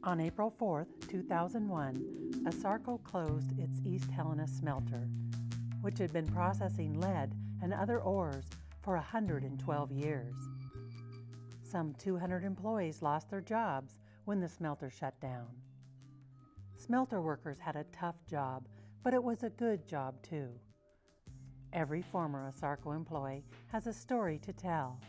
On April 4, 2001, Asarco closed its East Helena smelter, which had been processing lead and other ores for 112 years. Some 200 employees lost their jobs when the smelter shut down. Smelter workers had a tough job, but it was a good job too. Every former Asarco employee has a story to tell.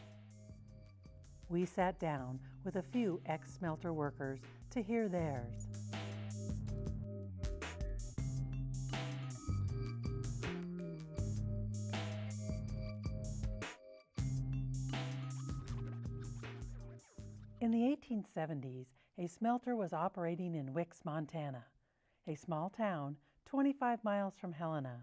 We sat down with a few ex-smelter workers to hear theirs. In the 1870s, a smelter was operating in Wicks, Montana, a small town 25 miles from Helena.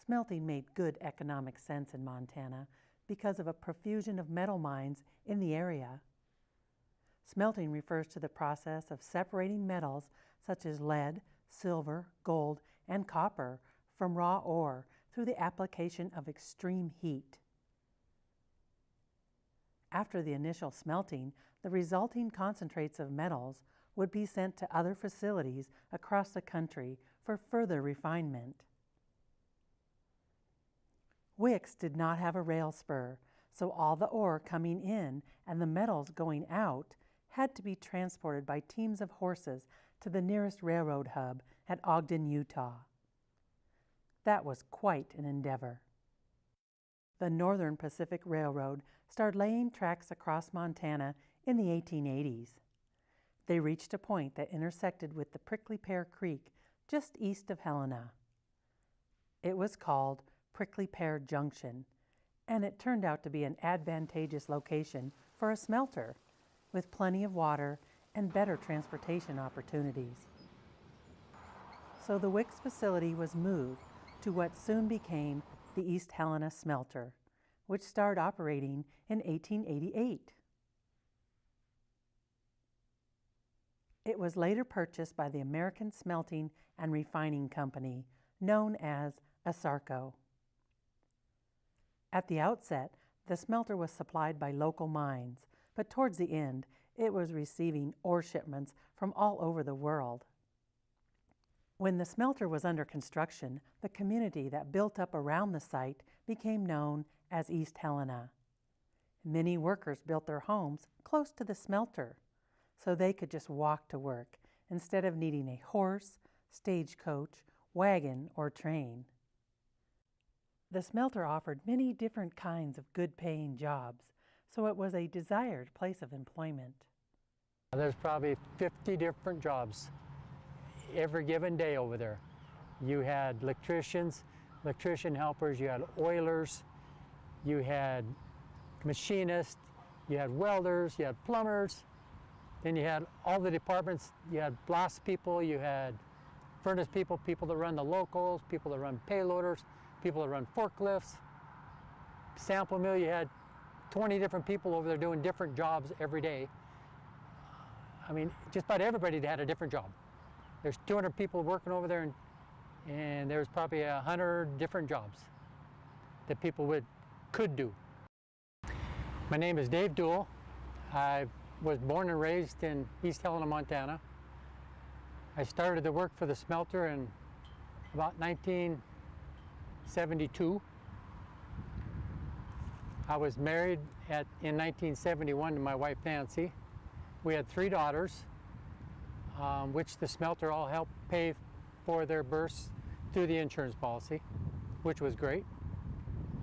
Smelting made good economic sense in Montana because of a profusion of metal mines in the area. Smelting refers to the process of separating metals such as lead, silver, gold, and copper from raw ore through the application of extreme heat. After the initial smelting, the resulting concentrates of metals would be sent to other facilities across the country for further refinement. Wicks did not have a rail spur, so all the ore coming in and the metals going out had to be transported by teams of horses to the nearest railroad hub at Ogden, Utah. That was quite an endeavor. The Northern Pacific Railroad started laying tracks across Montana in the 1880s. They reached a point that intersected with the Prickly Pear Creek just east of Helena. It was called Prickly Pear Junction, and it turned out to be an advantageous location for a smelter, with plenty of water and better transportation opportunities. So the Wicks facility was moved to what soon became the East Helena Smelter, which started operating in 1888. It was later purchased by the American Smelting and Refining Company, known as Asarco. At the outset, the smelter was supplied by local mines, but towards the end, it was receiving ore shipments from all over the world. When the smelter was under construction, the community that built up around the site became known as East Helena. Many workers built their homes close to the smelter, so they could just walk to work instead of needing a horse, stagecoach, wagon, or train. The smelter offered many different kinds of good-paying jobs, so it was a desired place of employment. There's probably 50 different jobs every given day over there. You had electricians, electrician helpers, you had oilers, you had machinists, you had welders, you had plumbers, then you had all the departments. You had blast people, you had furnace people, people that run the locals, people that run payloaders, people that run forklifts. Sample mill, you had 20 different people over there doing different jobs every day. I mean, just about everybody had a different job. There's 200 people working over there, and there's probably 100 different jobs that people could do. My name is Dave Duell. I was born and raised in East Helena, Montana. I started to work for the smelter in about 1972. I was married in 1971 to my wife Nancy. We had 3 daughters, which the smelter all helped pay for their births through the insurance policy, which was great.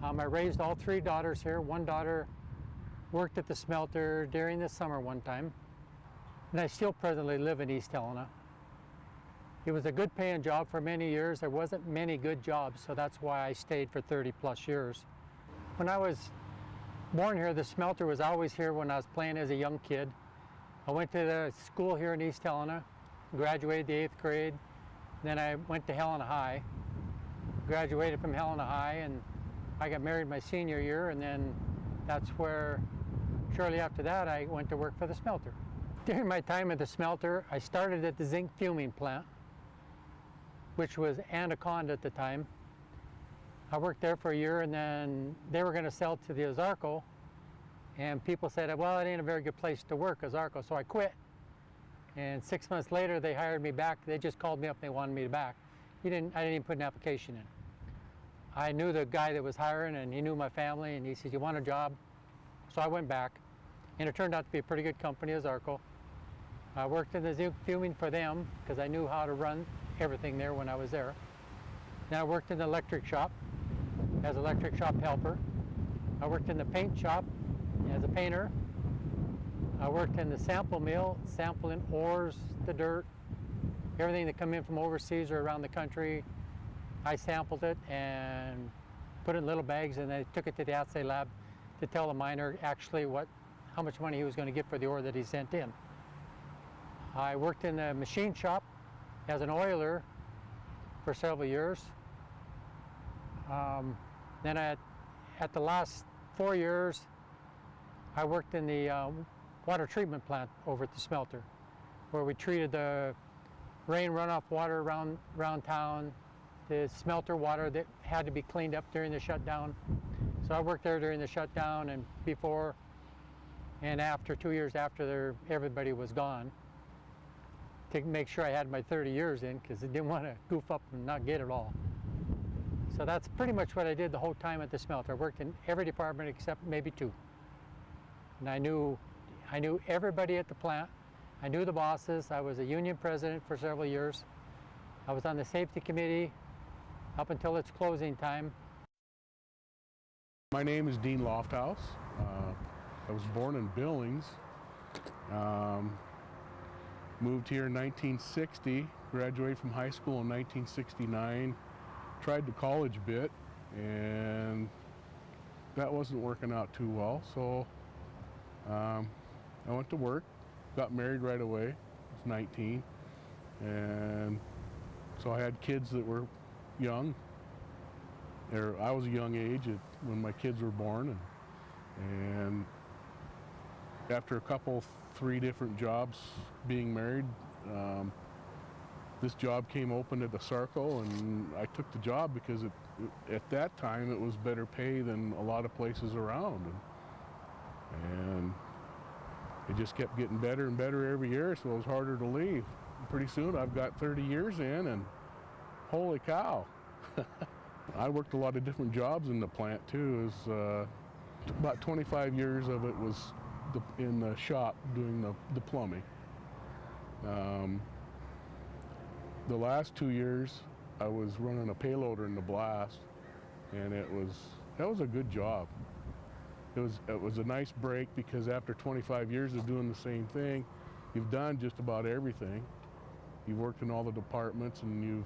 I raised all 3 daughters here. One daughter worked at the smelter during the summer one time, and I still presently live in East Helena. It was a good paying job for many years. There wasn't many good jobs, so that's why I stayed for 30 plus years. When I was born here, the smelter was always here when I was playing as a young kid. I went to the school here in East Helena, graduated the 8th grade, then I went to Helena High, graduated from Helena High, and I got married my senior year, and then that's where, shortly after that, I went to work for the smelter. During my time at the smelter, I started at the zinc fuming plant, which was Anaconda at the time. I worked there for a year, and then they were going to sell to the Asarco, and people said, well, it ain't a very good place to work, Asarco, so I quit. And 6 months later, they hired me back. They just called me up, they wanted me back. I didn't even put an application in. I knew the guy that was hiring, and he knew my family, and he said, "You want a job?" So I went back, and it turned out to be a pretty good company, Asarco. I worked in the zinc fuming for them because I knew how to run everything there when I was there. Then I worked in the electric shop as an electric shop helper. I worked in the paint shop as a painter. I worked in the sample mill, sampling ores, the dirt, everything that come in from overseas or around the country. I sampled it and put it in little bags, and I took it to the assay lab to tell the miner actually how much money he was going to get for the ore that he sent in. I worked in the machine shop as an oiler for several years. Then at the last 4 years, I worked in the water treatment plant over at the smelter, where we treated the rain runoff water around town, the smelter water that had to be cleaned up during the shutdown. So I worked there during the shutdown and before and after, 2 years after everybody was gone, to make sure I had my 30 years in, because I didn't want to goof up and not get it all. So that's pretty much what I did the whole time at the smelter. I worked in every department except maybe 2. And I knew everybody at the plant. I knew the bosses. I was a union president for several years. I was on the safety committee up until its closing time. My name is Dean Lofthouse. I was born in Billings. Moved here in 1960, graduated from high school in 1969, tried the college bit, and that wasn't working out too well, so I went to work, got married right away, I was 19, and so I had kids that were young. I was a young age when my kids were born, and after a couple, 3 different jobs being married, this job came open at Asarco, and I took the job because at that time it was better pay than a lot of places around, and it just kept getting better and better every year, so it was harder to leave. And pretty soon I've got 30 years in, and holy cow. I worked a lot of different jobs in the plant too. About 25 years of it was in the shop doing the plumbing. The last 2 years I was running a payloader in the blast, and that was a good job. It was a nice break because after 25 years of doing the same thing, you've done just about everything. You've worked in all the departments and you've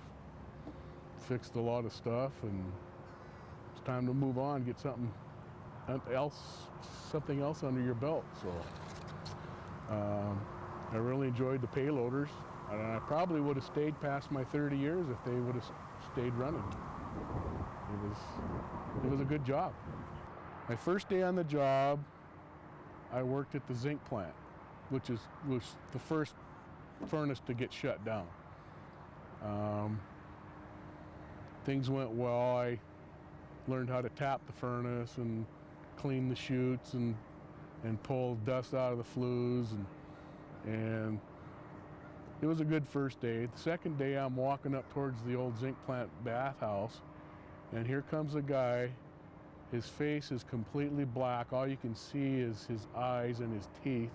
fixed a lot of stuff, and it's time to move on, get something else under your belt. So I really enjoyed the payloaders, and I probably would have stayed past my 30 years if they would have stayed running. It was a good job. My first day on the job, I worked at the zinc plant, which was the first furnace to get shut down. Things went well. I learned how to tap the furnace and clean the chutes and pull dust out of the flues, and it was a good first day. The second day, I'm walking up towards the old zinc plant bathhouse, and here comes a guy. His face is completely black. All you can see is his eyes and his teeth.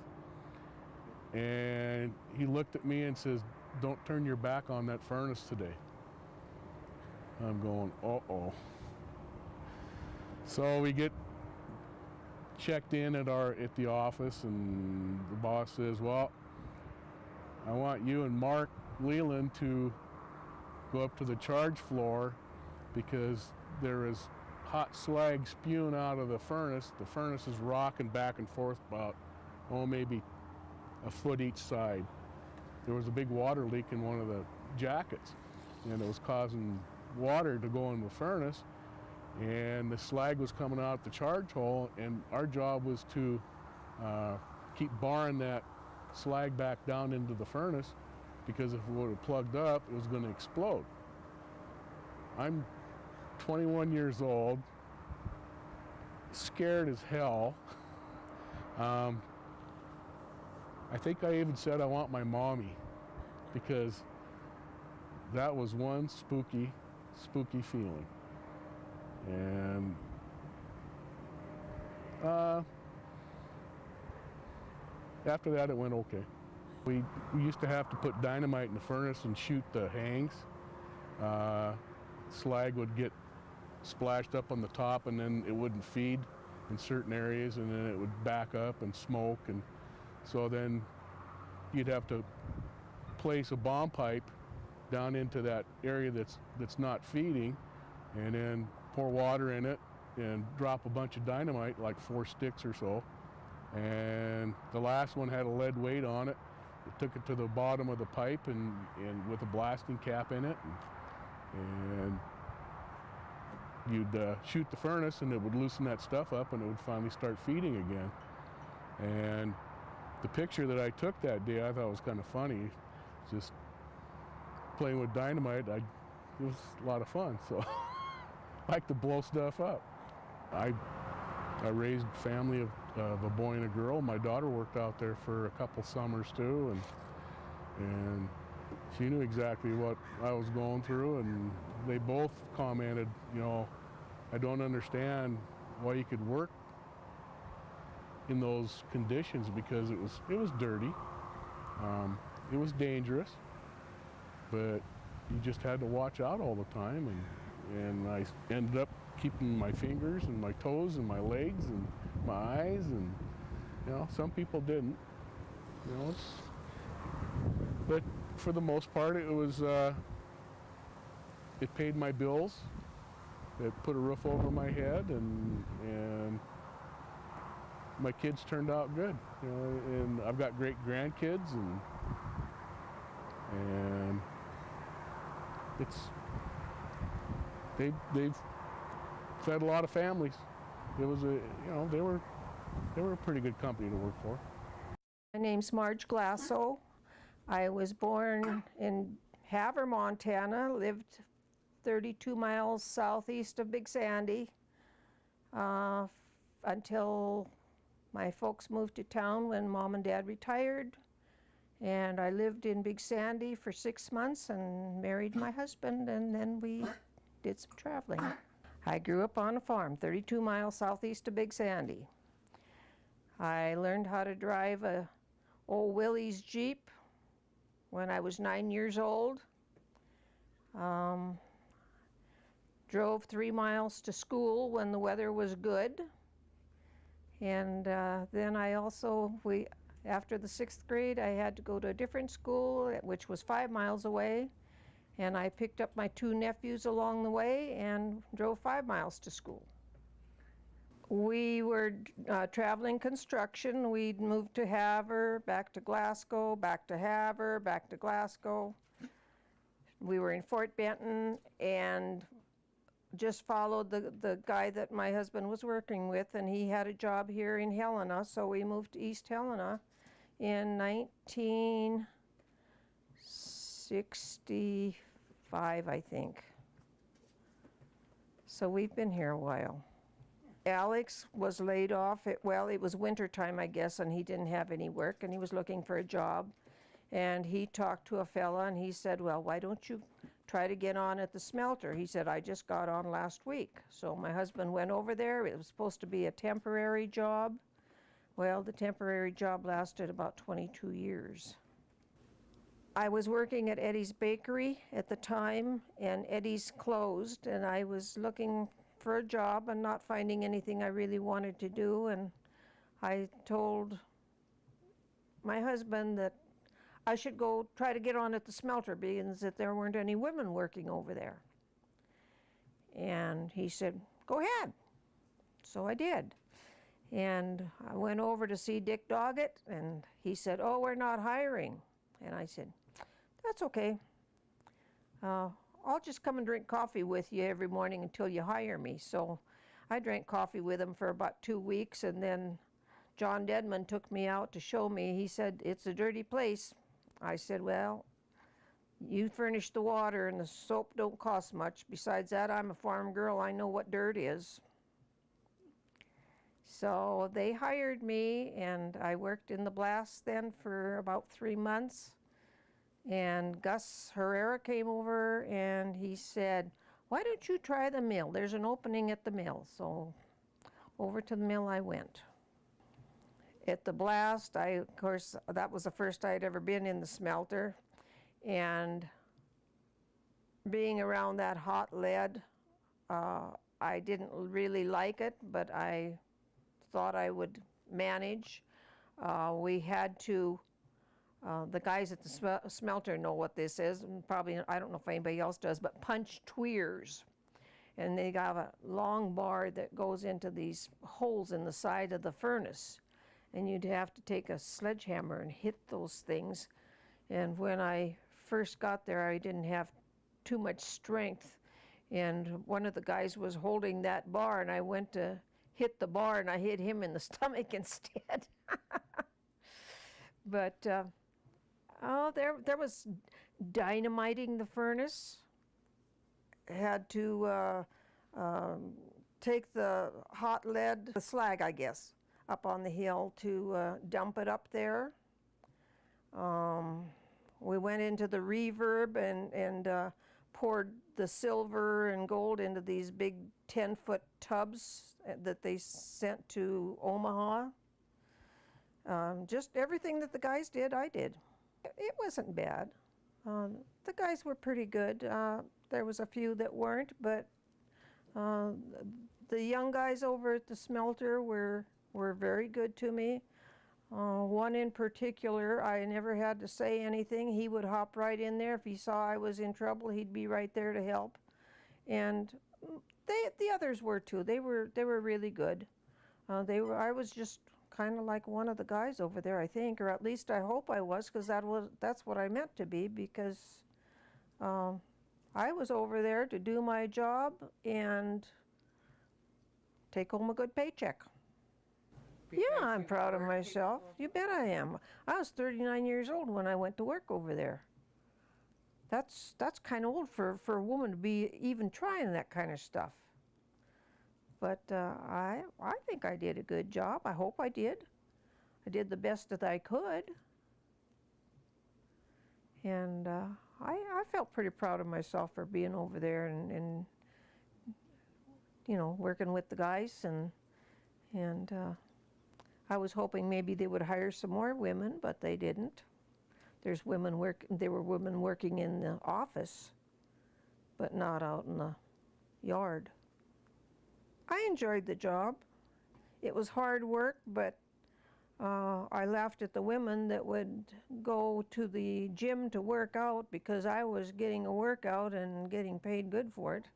And he looked at me and says, "Don't turn your back on that furnace today." I'm going, uh-oh. So we get checked in at the office, and the boss says, "Well, I want you and Mark Leland to go up to the charge floor because there is hot slag spewing out of the furnace. The furnace is rocking back and forth about, maybe a foot each side. There was a big water leak in one of the jackets, and it was causing water to go in the furnace, and the slag was coming out the charge hole, and our job was to keep barring that slag back down into the furnace, because if it would have plugged up, it was going to explode." I'm 21 years old, scared as hell. I I think I even said I want my mommy, because that was one spooky feeling. And after that it went okay. We used to have to put dynamite in the furnace and shoot the hangs. Slag would get splashed up on the top, and then it wouldn't feed in certain areas, and then it would back up and smoke, and so then you'd have to place a bomb pipe down into that area that's not feeding, and then pour water in it and drop a bunch of dynamite, like 4 sticks or so. And the last one had a lead weight on it. It took it to the bottom of the pipe and with a blasting cap in it, and you'd shoot the furnace, and it would loosen that stuff up, and it would finally start feeding again. And the picture that I took that day, I thought was kind of funny. Just playing with dynamite, it was a lot of fun. So I like to blow stuff up. I raised a family of a boy and a girl. My daughter worked out there for a couple summers too, and she knew exactly what I was going through, and they both commented, you know, I don't understand why you could work in those conditions, because it was dirty, it was dangerous, but you just had to watch out all the time, and I ended up keeping my fingers and my toes and my legs and my eyes, and you know, some people didn't, you know, but for the most part it was it paid my bills, it put a roof over my head, and my kids turned out good, you know, and I've got great grandkids, and they've fed a lot of families. It was you know, they were a pretty good company to work for. My name's Marge Glasso. I was born in Havre, Montana, lived 32 miles southeast of Big Sandy until my folks moved to town when Mom and Dad retired. And I lived in Big Sandy for 6 months and married my husband, and then we did some traveling. I grew up on a farm 32 miles southeast of Big Sandy. I learned how to drive a old Willie's Jeep when I was 9 years old. Drove 3 miles to school when the weather was good. And then I also, after the 6th grade, I had to go to a different school, which was 5 miles away. And I picked up my 2 nephews along the way and drove 5 miles to school. We were traveling construction. We'd moved to Havre, back to Glasgow, back to Havre, back to Glasgow. We were in Fort Benton and just followed the guy that my husband was working with, and he had a job here in Helena, so we moved to East Helena in 1965, I think. So we've been here a while. Alex was laid off. It was winter time, I guess, and he didn't have any work, and he was looking for a job. And he talked to a fella, and he said, well, why don't you try to get on at the smelter? He said, I just got on last week. So my husband went over there. It was supposed to be a temporary job. Well, the temporary job lasted about 22 years. I was working at Eddie's Bakery at the time, and Eddie's closed, and I was looking for a job and not finding anything I really wanted to do, and I told my husband that I should go try to get on at the smelter, because that there weren't any women working over there. And he said, go ahead. So I did. And I went over to see Dick Doggett, and he said, oh, we're not hiring. And I said, that's okay. I'll just come and drink coffee with you every morning until you hire me. So I drank coffee with him for about 2 weeks, and then John Dedman took me out to show me. He said, it's a dirty place. I said, well, you furnish the water and the soap don't cost much. Besides that, I'm a farm girl. I know what dirt is. So they hired me, and I worked in the blast then for about 3 months. And Gus Herrera came over and he said, "Why don't you try the mill? There's an opening at the mill." So over to the mill I went. At the blast, of course, that was the first I'd ever been in the smelter. And being around that hot lead, I didn't really like it, but I thought I would manage. We had to, the guys at the smelter know what this is, and probably, I don't know if anybody else does, but punch tweers. And they got a long bar that goes into these holes in the side of the furnace. And you'd have to take a sledgehammer and hit those things. And when I first got there, I didn't have too much strength. And one of the guys was holding that bar, and I went to hit the bar, and I hit him in the stomach instead. But there was dynamiting the furnace. Had to take the hot lead, the slag, I guess, up on the hill to dump it up there. We went into the reverb and poured the silver and gold into these big 10-foot tubs that they sent to Omaha. Just everything that the guys did, I did. It wasn't bad. The guys were pretty good. There was a few that weren't, but the young guys over at the smelter were very good to me. One in particular, I never had to say anything. He would hop right in there. If he saw I was in trouble, he'd be right there to help. And the others were too. They were really good. I was just kind of like one of the guys over there, I think, or at least I hope I was, because that's what I meant to be, because I was over there to do my job and take home a good paycheck. Yeah, I'm proud of myself. You bet I am. I was 39 years old when I went to work over there. That's kind of old for a woman to be even trying that kind of stuff. But I think I did a good job. I hope I did. I did the best that I could. And I felt pretty proud of myself for being over there and you know, working with the guys, and I was hoping maybe they would hire some more women, but they didn't. There were women working in the office, but not out in the yard. I enjoyed the job. It was hard work, but I laughed at the women that would go to the gym to work out because I was getting a workout and getting paid good for it.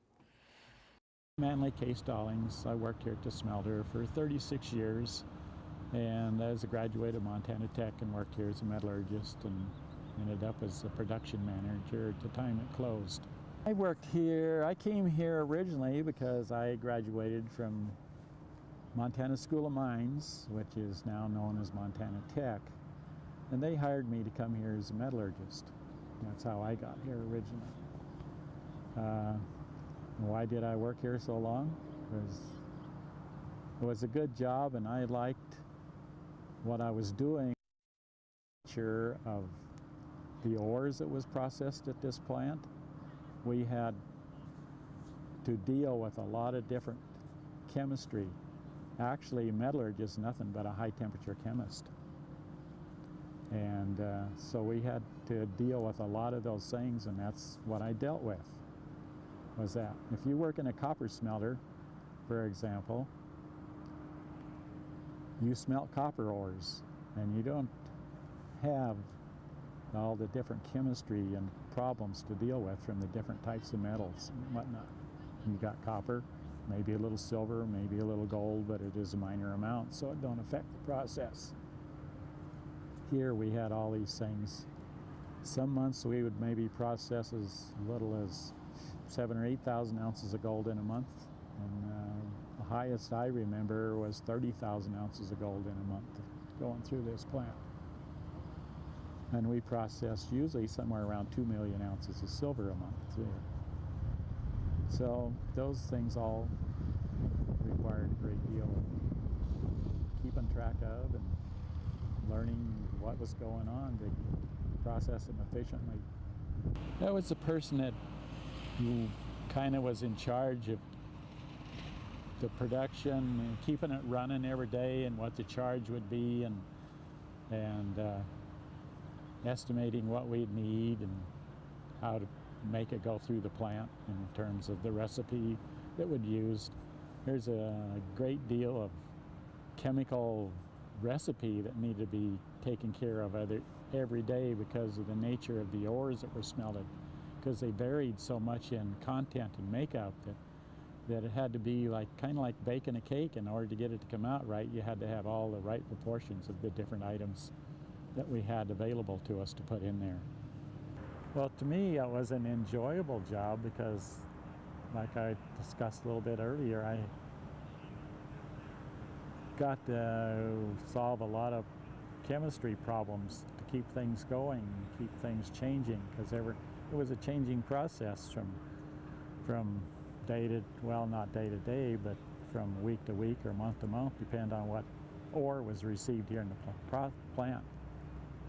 Manly K. Stallings. I worked here at the smelter for 36 years, and I was a graduate of Montana Tech and worked here as a metallurgist and ended up as a production manager at the time it closed. I worked here, I came here originally because I graduated from Montana School of Mines, which is now known as Montana Tech, and they hired me to come here as a metallurgist. That's how I got here originally. Why did I work here so long? It was a good job, and I liked what I was doing. Of the ores that was processed at this plant, we had to deal with a lot of different chemistry. Actually, a metallurgist is nothing but a high-temperature chemist. And so we had to deal with a lot of those things, and that's what I dealt with, was that. If you work in a copper smelter, for example, you smelt copper ores, and you don't have all the different chemistry and problems to deal with from the different types of metals and whatnot. You got copper, maybe a little silver, maybe a little gold, but it is a minor amount, so it don't affect the process. Here we had all these things. Some months we would maybe process as little as 7,000 or 8,000 ounces of gold in a month, and the highest I remember was 30,000 ounces of gold in a month going through this plant. And we processed usually somewhere around 2 million ounces of silver a month too. So those things all required a great deal of keeping track of and learning what was going on to process them efficiently. That was the person who kind of was in charge of the production and keeping it running every day and what the charge would be and estimating what we'd need and how to make it go through the plant in terms of the recipe that would use. There's a great deal of chemical recipe that needed to be taken care of every day because of the nature of the ores that were smelted, because they varied so much in content and makeup that it had to be kind of like baking a cake. In order to get it to come out right, you had to have all the right proportions of the different items that we had available to us to put in there. Well, to me, it was an enjoyable job because, like I discussed a little bit earlier, I got to solve a lot of chemistry problems to keep things going, keep things changing, because it was a changing process from day to, well, not day to day, but from week to week or month to month, depending on what ore was received here in the plant.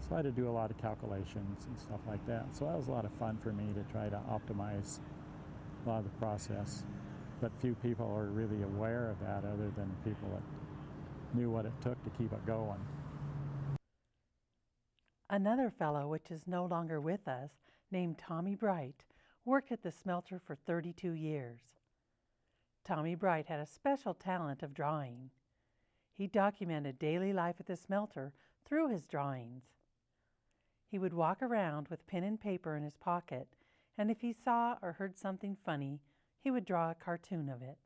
So I had to do a lot of calculations and stuff like that. So that was a lot of fun for me to try to optimize a lot of the process. But few people are really aware of that other than people that knew what it took to keep it going. Another fellow, which is no longer with us, named Tommy Bright, worked at the smelter for 32 years. Tommy Bright had a special talent of drawing. He documented daily life at the smelter through his drawings. He would walk around with pen and paper in his pocket, and if he saw or heard something funny, he would draw a cartoon of it.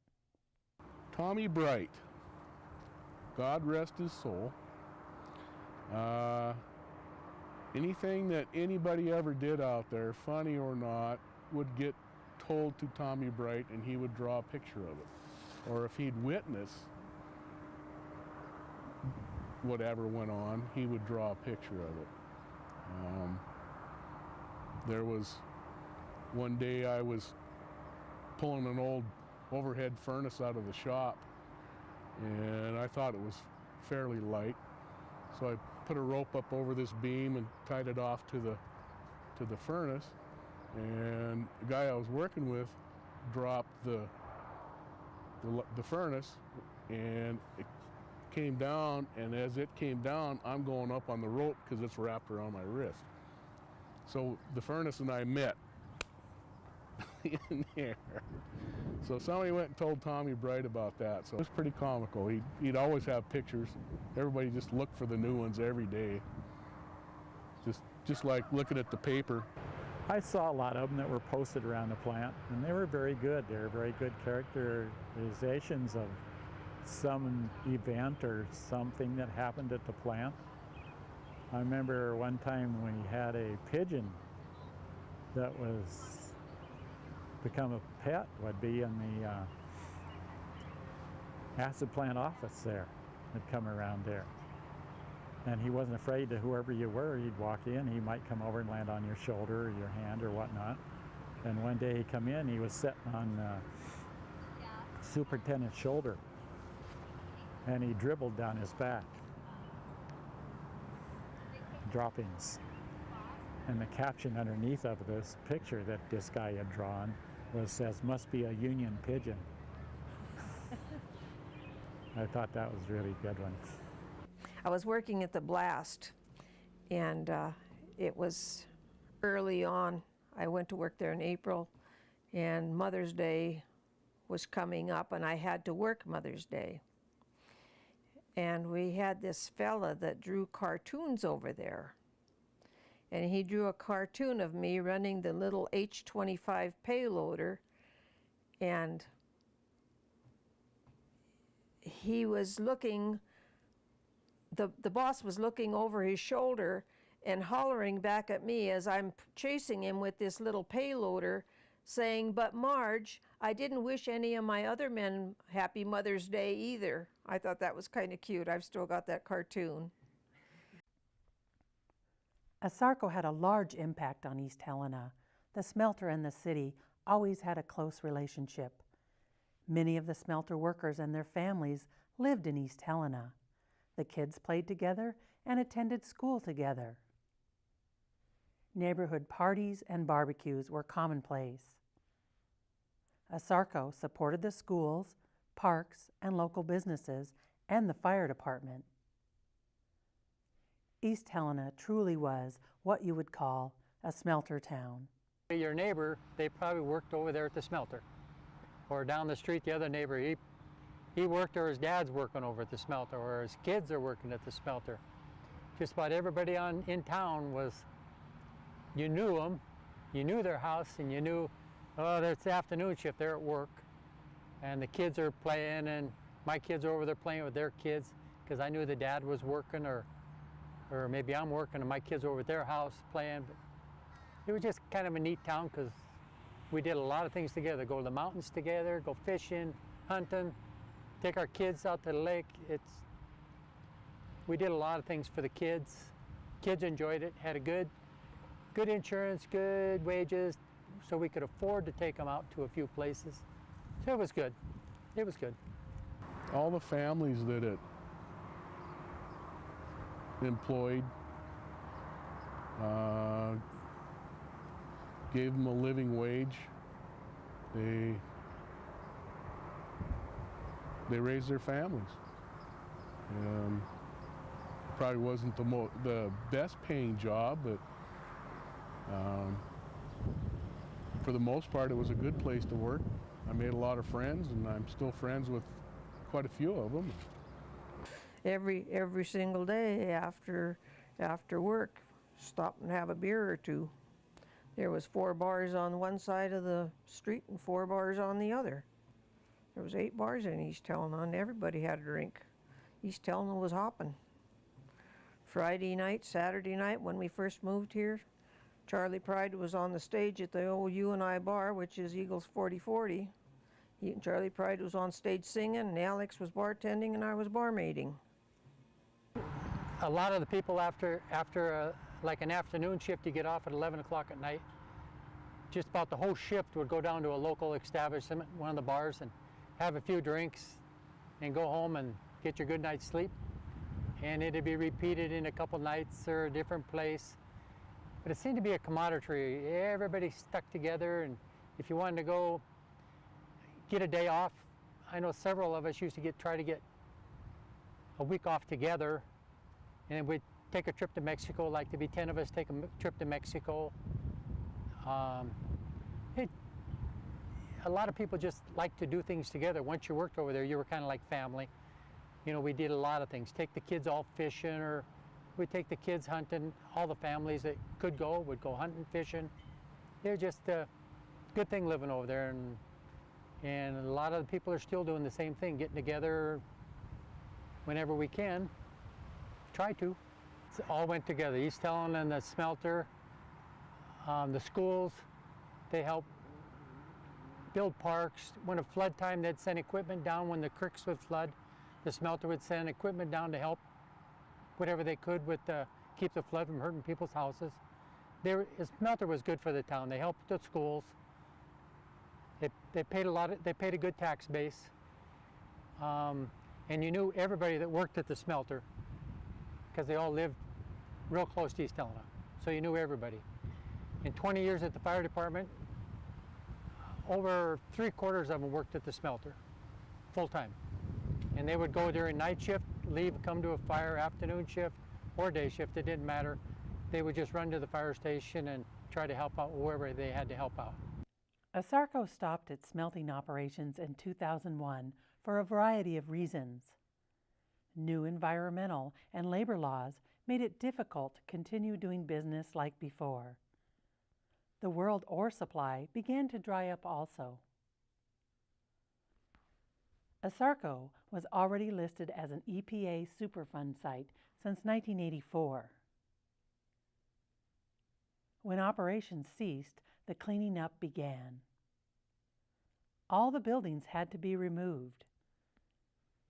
Tommy Bright, God rest his soul. Anything that anybody ever did out there, funny or not, would get told to Tommy Bright and he would draw a picture of it. Or if he'd witness whatever went on, he would draw a picture of it. There was one day I was pulling an old overhead furnace out of the shop, and I thought it was fairly light, so I put a rope up over this beam and tied it off to the furnace, and the guy I was working with dropped the furnace, and it came down, and as it came down, I'm going up on the rope because it's wrapped around my wrist. So the furnace and I met in there. So somebody went and told Tommy Bright about that. So it was pretty comical. He'd always have pictures. Everybody just looked for the new ones every day. Just like looking at the paper. I saw a lot of them that were posted around the plant, and they were very good. They were very good characterizations of some event or something that happened at the plant. I remember one time we had a pigeon that was become a pet, would be in the acid plant office there. Had come around there. And he wasn't afraid to whoever you were, he'd walk in, he might come over and land on your shoulder or your hand or whatnot. And one day he come in, he was sitting on superintendent's shoulder, and he dribbled down his back. Droppings. And the caption underneath of this picture that this guy had drawn says, "Must be a union pigeon." I thought that was a really good one. I was working at the Blast, and it was early on. I went to work there in April, and Mother's Day was coming up, and I had to work Mother's Day. And we had this fella that drew cartoons over there. And he drew a cartoon of me running the little H25 payloader, and he was looking, the boss was looking over his shoulder and hollering back at me as I'm chasing him with this little payloader, saying, "But Marge, I didn't wish any of my other men Happy Mother's Day either." I thought that was kind of cute. I've still got that cartoon. Asarco had a large impact on East Helena. The smelter and the city always had a close relationship. Many of the smelter workers and their families lived in East Helena. The kids played together and attended school together. Neighborhood parties and barbecues were commonplace. Asarco supported the schools, parks, and local businesses, and the fire department. East Helena truly was what you would call a smelter town. Your neighbor, they probably worked over there at the smelter. Or down the street, the other neighbor, he worked, or his dad's working over at the smelter, or his kids are working at the smelter. Just about everybody in town was, you knew them, you knew their house, and you knew, oh, it's the afternoon shift, they're at work. And the kids are playing, and my kids are over there playing with their kids, because I knew the dad was working, or maybe I'm working, and my kids are over at their house playing. But it was just kind of a neat town, because we did a lot of things together. Go to the mountains together, go fishing, hunting, take our kids out to the lake. We did a lot of things for the kids. Kids enjoyed it, had a good insurance, good wages, so we could afford to take them out to a few places. So it was good. It was good. All the families that it employed gave them a living wage. They raised their families. Probably wasn't the best paying job, but for the most part, it was a good place to work. I made a lot of friends, and I'm still friends with quite a few of them. Every single day after work, stop and have a beer or two. There was 4 bars on one side of the street and 4 bars on the other. There was 8 bars in East Helena, and everybody had a drink. East Helena was hopping. Friday night, Saturday night, when we first moved here, Charlie Pride was on the stage at the old U&I bar, which is Eagles 4040. Charlie Pride was on stage singing, and Alex was bartending, and I was barmaiding. A lot of the people after like an afternoon shift, you get off at 11 o'clock at night. Just about the whole shift would go down to a local establishment, one of the bars, and have a few drinks and go home and get your good night's sleep. And it'd be repeated in a couple nights or a different place. But it seemed to be a camaraderie. Everybody stuck together, and if you wanted to go get a day off, I know several of us used to try to get a week off together, and we'd take a trip to Mexico, like to be 10 of us take a trip to Mexico. A lot of people just like to do things together. Once you worked over there, you were kind of like family. You know, we did a lot of things. Take the kids all fishing, or we'd take the kids hunting. All the families that could go would go hunting, fishing. It was just a good thing living over there, and a lot of the people are still doing the same thing, getting together whenever we can. Try to. It all went together. East Helena and the smelter, the schools, they helped build parks. When it flood time, they'd send equipment down. When the creeks would flood, the smelter would send equipment down to help whatever they could with keep the flood from hurting people's houses. The smelter was good for the town. They helped the schools. They paid a good tax base, and you knew everybody that worked at the smelter because they all lived real close to East Helena, so you knew everybody. In 20 years at the fire department, over 3/4 of them worked at the smelter, full time. And they would go during night shift, leave, come to a fire, afternoon shift, or day shift, it didn't matter. They would just run to the fire station and try to help out wherever they had to help out. Asarco stopped its smelting operations in 2001 for a variety of reasons. New environmental and labor laws made it difficult to continue doing business like before. The world ore supply began to dry up also. Asarco was already listed as an EPA Superfund site since 1984. When operations ceased, the cleaning up began. All the buildings had to be removed.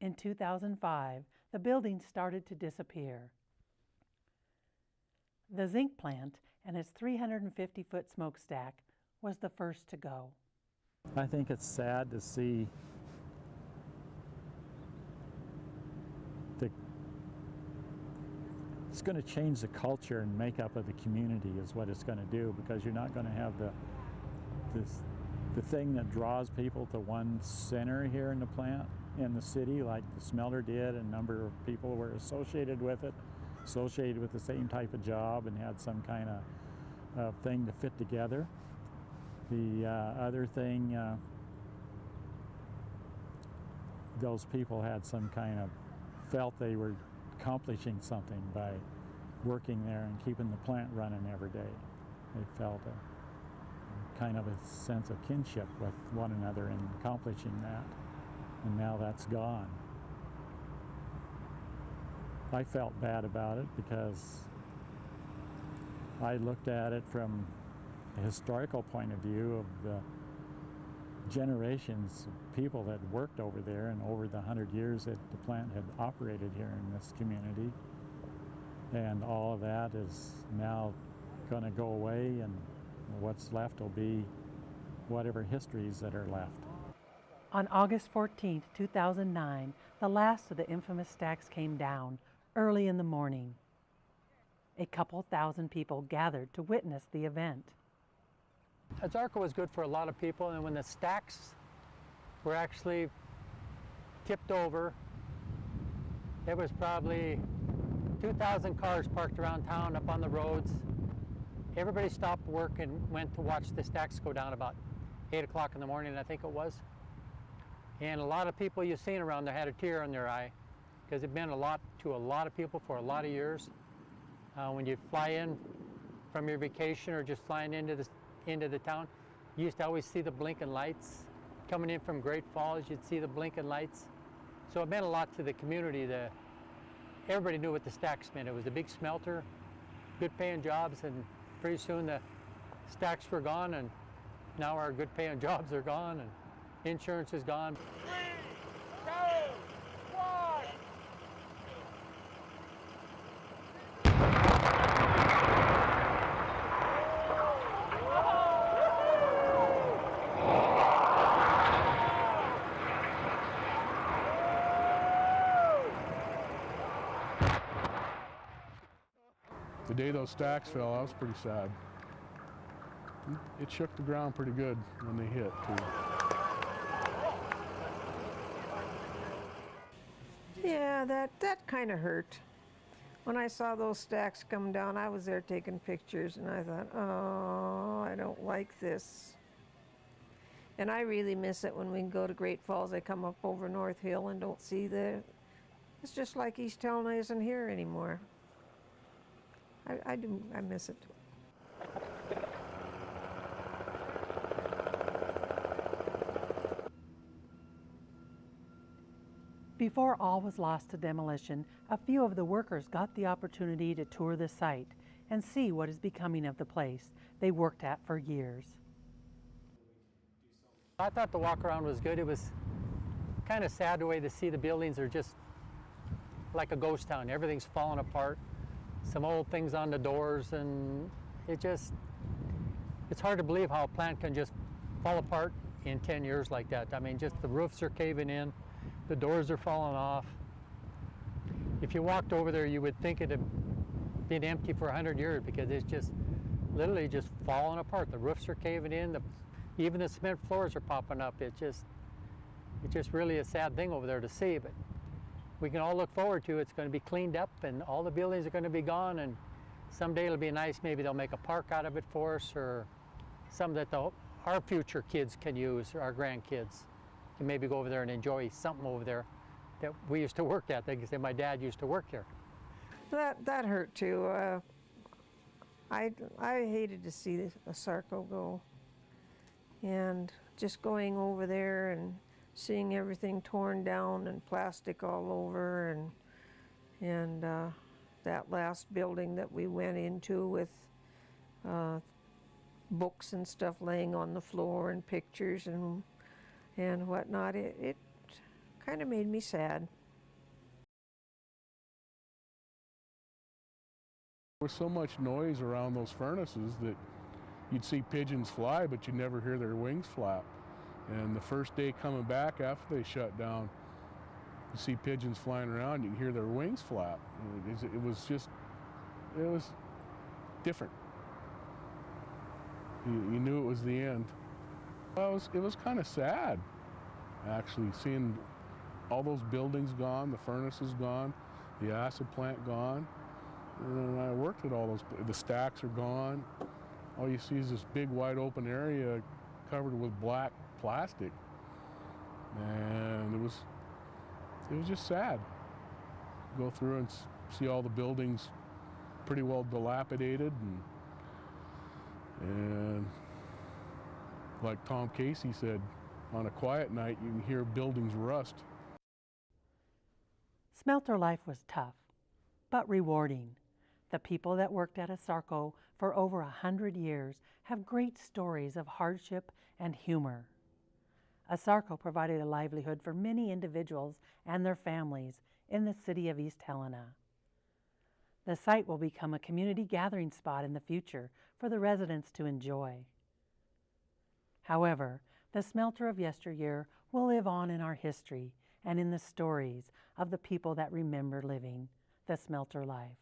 In 2005, the buildings started to disappear. The zinc plant and its 350-foot smokestack was the first to go. I think it's sad to see the it's going to change the culture and makeup of the community is what it's going to do, because you're not going to have the thing that draws people to one center here in the plant, in the city, like the smelter did. A number of people were associated with it, associated with the same type of job, and had some kind of thing to fit together. The other thing, those people had some kind of felt they were accomplishing something by working there and keeping the plant running every day. They felt a kind of a sense of kinship with one another in accomplishing that, and now that's gone. I felt bad about it because I looked at it from a historical point of view of the generations of people that worked over there, and over the 100 years that the plant had operated here in this community. And all of that is now going to go away, and what's left will be whatever histories that are left. On August 14, 2009, the last of the infamous stacks came down early in the morning. A couple thousand people gathered to witness the event. Asarco was good for a lot of people, and when the stacks were actually tipped over, there was probably 2,000 cars parked around town up on the roads. Everybody stopped work and went to watch the stacks go down about 8 o'clock in the morning, I think it was. And a lot of people you've seen around there had a tear in their eye, because it meant a lot to a lot of people for a lot of years. When you fly in from your vacation or just flying into the town, you used to always see the blinking lights. Coming in from Great Falls, you'd see the blinking lights. So it meant a lot to the community. Everybody knew what the stacks meant. It was a big smelter, good paying jobs, and pretty soon the stacks were gone, and now our good paying jobs are gone, and insurance is gone. 3, 2, 1. The day those stacks fell, I was pretty sad. It shook the ground pretty good when they hit, too. Yeah, that kind of hurt. When I saw those stacks come down, I was there taking pictures, and I thought, oh, I don't like this. And I really miss it when we go to Great Falls. I come up over North Hill and don't see it's just like East Helena isn't here anymore. I miss it. Before all was lost to demolition, a few of the workers got the opportunity to tour the site and see what is becoming of the place they worked at for years. I thought the walk around was good. It was kind of sad the way to see the buildings are just like a ghost town. Everything's falling apart. Some old things on the doors, and it's hard to believe how a plant can just fall apart in 10 years like that. I mean, just the roofs are caving in, the doors are falling off. If you walked over there, you would think it had been empty for 100 years, because it's just literally just falling apart. The roofs are caving in, even the cement floors are popping up. It's just really a sad thing over there to see, but we can all look forward to it's going to be cleaned up, and all the buildings are going to be gone, and someday it'll be nice. Maybe they'll make a park out of it for us, or some that our future kids can use, or our grandkids can maybe go over there and enjoy something over there that we used to work at. They can say my dad used to work here. That hurt too. I hated to see Asarco go, and just going over there and seeing everything torn down and plastic all over, and that last building that we went into with books and stuff laying on the floor and pictures and whatnot, it kind of made me sad. There was so much noise around those furnaces that you'd see pigeons fly, but you'd never hear their wings flap. And the first day coming back after they shut down, you see pigeons flying around, you can hear their wings flap. It was just it was different. You knew it was the end. Well, it was kind of sad, actually, seeing all those buildings gone, the furnaces gone, the acid plant gone. And I worked at all those, the stacks are gone. All you see is this big wide open area covered with black plastic. And it was just sad. Go through and see all the buildings pretty well dilapidated, and like Tom Casey said, on a quiet night you can hear buildings rust. Smelter life was tough, but rewarding. The people that worked at Asarco for over 100 years have great stories of hardship and humor. Asarco provided a livelihood for many individuals and their families in the city of East Helena. The site will become a community gathering spot in the future for the residents to enjoy. However, the smelter of yesteryear will live on in our history and in the stories of the people that remember living the smelter life.